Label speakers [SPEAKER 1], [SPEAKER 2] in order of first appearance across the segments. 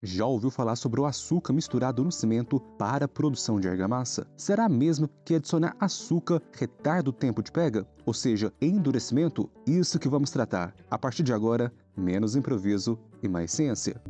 [SPEAKER 1] Já ouviu falar sobre o açúcar misturado no cimento para a produção de argamassa? Será mesmo que adicionar açúcar retarda o tempo de pega? Ou seja, endurecimento? Isso que vamos tratar. A partir de agora, menos improviso e mais ciência.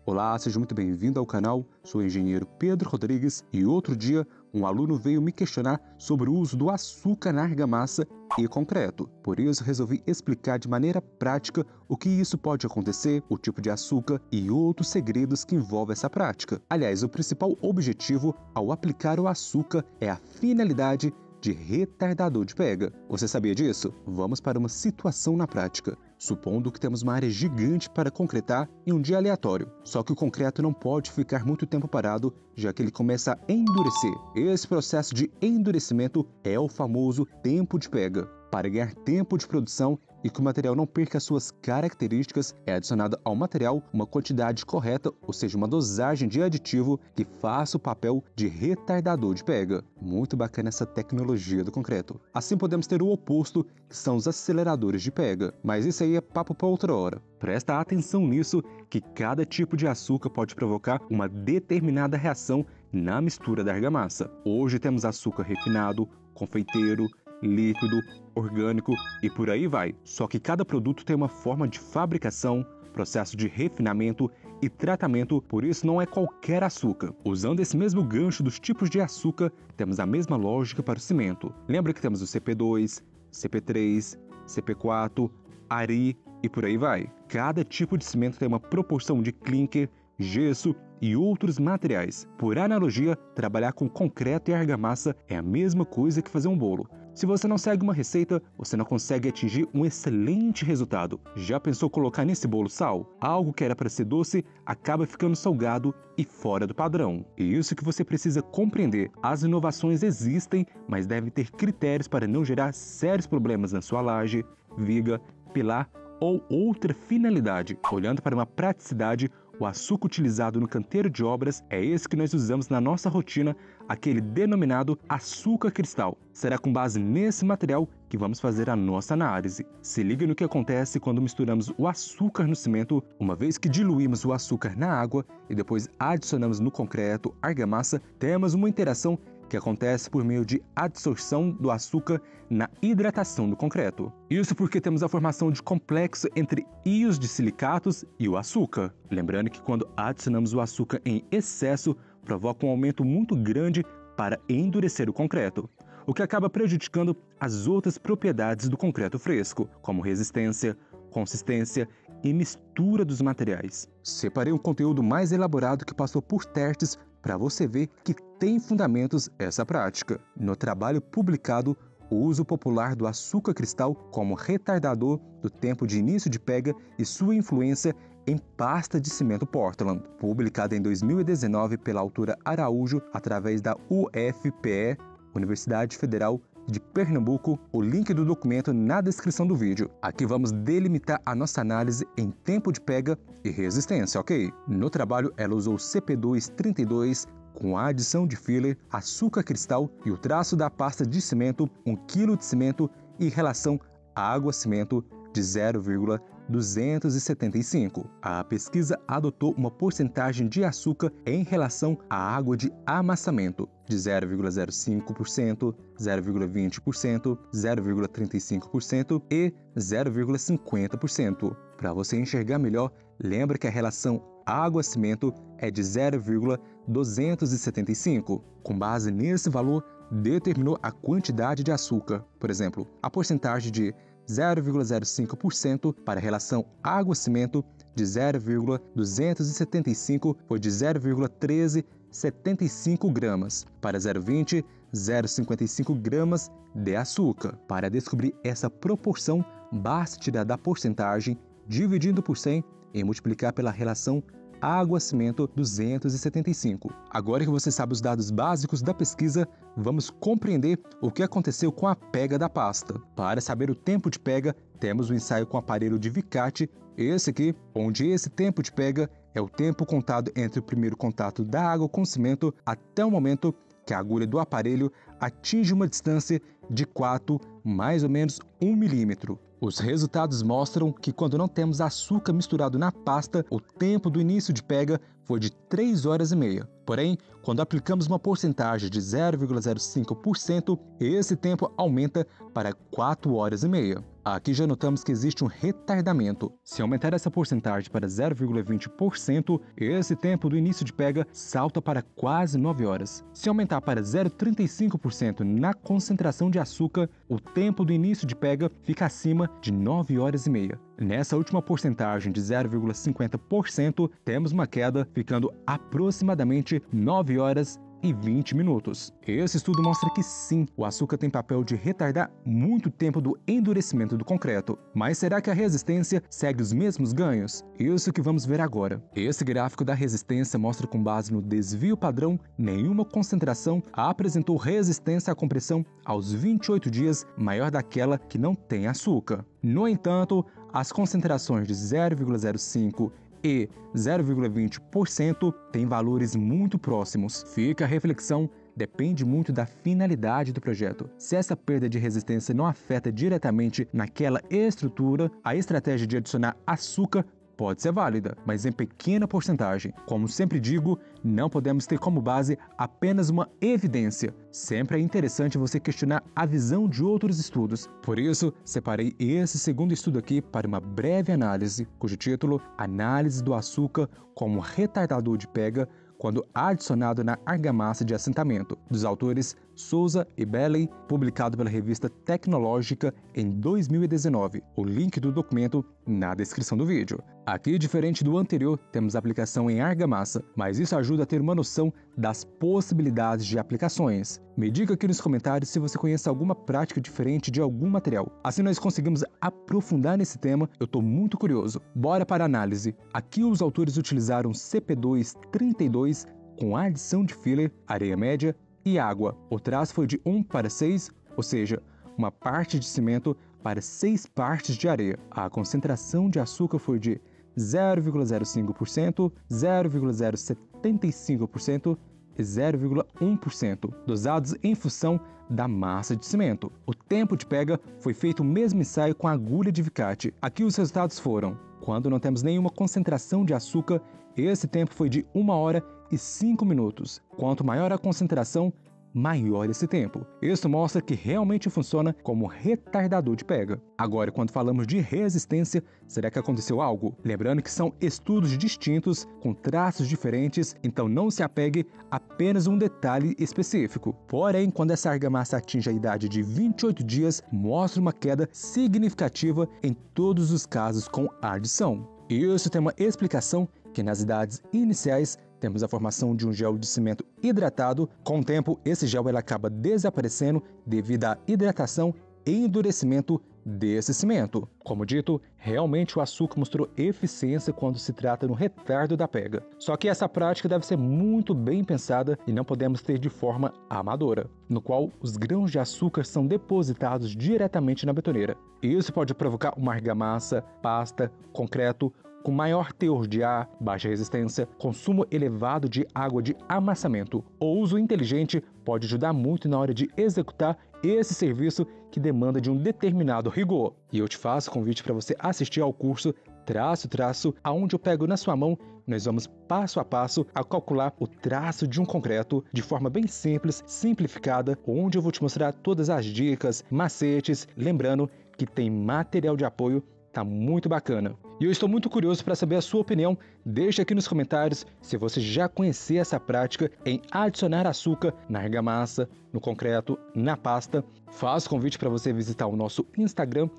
[SPEAKER 1] Olá, seja muito bem-vindo ao canal. Sou o engenheiro Pedro Rodrigues e outro dia um aluno veio me questionar sobre o uso do açúcar na argamassa e concreto. Por isso resolvi explicar de maneira prática o que isso pode acontecer, o tipo de açúcar e outros segredos que envolvem essa prática. Aliás, o principal objetivo ao aplicar o açúcar é a finalidade de retardador de pega. Você sabia disso? Vamos para uma situação na prática. Supondo que temos uma área gigante para concretar em um dia aleatório. Só que o concreto não pode ficar muito tempo parado, já que ele começa a endurecer. Esse processo de endurecimento é o famoso tempo de pega. Para ganhar tempo de produção e que o material não perca suas características, é adicionado ao material uma quantidade correta, ou seja, uma dosagem de aditivo que faça o papel de retardador de pega. Muito bacana essa tecnologia do concreto. Assim podemos ter o oposto, que são os aceleradores de pega. Mas isso aí é papo para outra hora. Presta atenção nisso, que cada tipo de açúcar pode provocar uma determinada reação na mistura da argamassa. Hoje temos açúcar refinado, confeiteiro, líquido, orgânico e por aí vai. Só que cada produto tem uma forma de fabricação, processo de refinamento e tratamento, por isso não é qualquer açúcar. Usando esse mesmo gancho dos tipos de açúcar, temos a mesma lógica para o cimento. Lembra que temos o CP2, CP3, CP4, Ari e por aí vai. Cada tipo de cimento tem uma proporção de clinker, gesso e outros materiais. Por analogia, trabalhar com concreto e argamassa é a mesma coisa que fazer um bolo. Se você não segue uma receita, você não consegue atingir um excelente resultado. Já pensou colocar nesse bolo sal? Algo que era para ser doce acaba ficando salgado e fora do padrão. E isso que você precisa compreender. As inovações existem, mas devem ter critérios para não gerar sérios problemas na sua laje, viga, pilar ou outra finalidade. Olhando para uma praticidade, o açúcar utilizado no canteiro de obras é esse que nós usamos na nossa rotina, aquele denominado açúcar cristal. Será com base nesse material que vamos fazer a nossa análise. Se liga no que acontece quando misturamos o açúcar no cimento, uma vez que diluímos o açúcar na água e depois adicionamos no concreto, argamassa, temos uma interação que acontece por meio de adsorção do açúcar na hidratação do concreto. Isso porque temos a formação de complexo entre íons de silicatos e o açúcar. Lembrando que quando adicionamos o açúcar em excesso, provoca um aumento muito grande para endurecer o concreto, o que acaba prejudicando as outras propriedades do concreto fresco, como resistência, consistência e mistura dos materiais. Separei um conteúdo mais elaborado que passou por testes para você ver que tem fundamentos essa prática. No trabalho publicado, o uso popular do açúcar cristal como retardador do tempo de início de pega e sua influência em pasta de cimento Portland, publicada em 2019 pela autora Araújo através da UFPE, Universidade Federal de Pernambuco, o link do documento na descrição do vídeo. Aqui vamos delimitar a nossa análise em tempo de pega e resistência, ok? No trabalho, ela usou CP232 com a adição de filler, açúcar cristal e o traço da pasta de cimento, 1 kg de cimento e relação água-cimento de 0,275. A pesquisa adotou uma porcentagem de açúcar em relação à água de amassamento de 0,05%, 0,20%, 0,35% e 0,50%. Para você enxergar melhor, lembra que a relação água-cimento é de 0,275. Com base nesse valor, determinou a quantidade de açúcar. Por exemplo, a porcentagem de 0,05% para a relação água-cimento de 0,275 foi de 0,1375 gramas para 0,20, 0,55 gramas de açúcar. Para descobrir essa proporção, basta tirar da porcentagem, dividindo por 100 e multiplicar pela relação água-cimento 275. Agora que você sabe os dados básicos da pesquisa, vamos compreender o que aconteceu com a pega da pasta. Para saber o tempo de pega, temos o ensaio com o aparelho de Vicat, esse aqui, onde esse tempo de pega é o tempo contado entre o primeiro contato da água com o cimento até o momento que a agulha do aparelho atinge uma distância de 4, mais ou menos 1 milímetro. Os resultados mostram que quando não temos açúcar misturado na pasta, o tempo do início de pega foi de 3 horas e meia. Porém, quando aplicamos uma porcentagem de 0,05%, esse tempo aumenta para 4 horas e meia. Aqui já notamos que existe um retardamento. Se aumentar essa porcentagem para 0,20%, esse tempo do início de pega salta para quase 9 horas. Se aumentar para 0,35% na concentração de açúcar, o tempo do início de pega fica acima de 9 horas e meia. Nessa última porcentagem de 0,50%, temos uma queda ficando aproximadamente 9 horas e 20 minutos. Esse estudo mostra que sim, o açúcar tem papel de retardar muito tempo do endurecimento do concreto. Mas será que a resistência segue os mesmos ganhos? Isso que vamos ver agora. Esse gráfico da resistência mostra com base no desvio padrão, nenhuma concentração apresentou resistência à compressão aos 28 dias maior daquela que não tem açúcar. No entanto, as concentrações de 0,05 e 0,20% têm valores muito próximos. Fica a reflexão, depende muito da finalidade do projeto. Se essa perda de resistência não afeta diretamente naquela estrutura, a estratégia de adicionar açúcar pode ser válida, mas em pequena porcentagem. Como sempre digo, não podemos ter como base apenas uma evidência. Sempre é interessante você questionar a visão de outros estudos. Por isso, separei esse segundo estudo aqui para uma breve análise, cujo título Análise do açúcar como retardador de pega quando adicionado na argamassa de assentamento, dos autores Souza e Bailey, publicado pela revista Tecnológica em 2019. O link do documento na descrição do vídeo. Aqui, diferente do anterior, temos aplicação em argamassa, mas isso ajuda a ter uma noção das possibilidades de aplicações. Me diga aqui nos comentários se você conhece alguma prática diferente de algum material. Assim nós conseguimos aprofundar nesse tema, eu estou muito curioso. Bora para a análise. Aqui os autores utilizaram CP2-32 com adição de filler, areia média e água. O traço foi de 1:6, ou seja, uma parte de cimento para 6 partes de areia. A concentração de açúcar foi de 0,05%, 0,075% e 0,1%, dosados em função da massa de cimento. O tempo de pega foi feito o mesmo ensaio com a agulha de Vicati. Aqui os resultados foram: quando não temos nenhuma concentração de açúcar, esse tempo foi de 1 hora e 5 minutos. Quanto maior a concentração, maior esse tempo. Isso mostra que realmente funciona como retardador de pega. Agora, quando falamos de resistência, será que aconteceu algo? Lembrando que são estudos distintos, com traços diferentes, então não se apegue a apenas um detalhe específico. Porém, quando essa argamassa atinge a idade de 28 dias, mostra uma queda significativa em todos os casos com adição. Isso tem uma explicação que nas idades iniciais temos a formação de um gel de cimento hidratado. Com o tempo, esse gel acaba desaparecendo devido à hidratação e endurecimento desse cimento. Como dito, realmente o açúcar mostrou eficiência quando se trata no retardo da pega. Só que essa prática deve ser muito bem pensada e não podemos ter de forma amadora, no qual os grãos de açúcar são depositados diretamente na betoneira. Isso pode provocar uma argamassa, pasta, concreto, com maior teor de ar, baixa resistência, consumo elevado de água de amassamento. O uso inteligente pode ajudar muito na hora de executar esse serviço que demanda de um determinado rigor. E eu te faço convite para você assistir ao curso Traço, aonde eu pego na sua mão, nós vamos passo a passo a calcular o traço de um concreto de forma bem simples, simplificada, onde eu vou te mostrar todas as dicas, macetes, lembrando que tem material de apoio. Tá muito bacana. E eu estou muito curioso para saber a sua opinião. Deixe aqui nos comentários se você já conhecia essa prática em adicionar açúcar na argamassa, no concreto, na pasta. Faço convite para você visitar o nosso Instagram,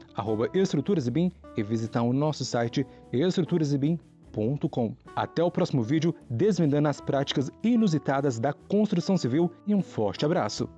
[SPEAKER 1] @estruturasebim, e visitar o nosso site estruturasebim.com. Até o próximo vídeo, desvendando as práticas inusitadas da construção civil, e um forte abraço!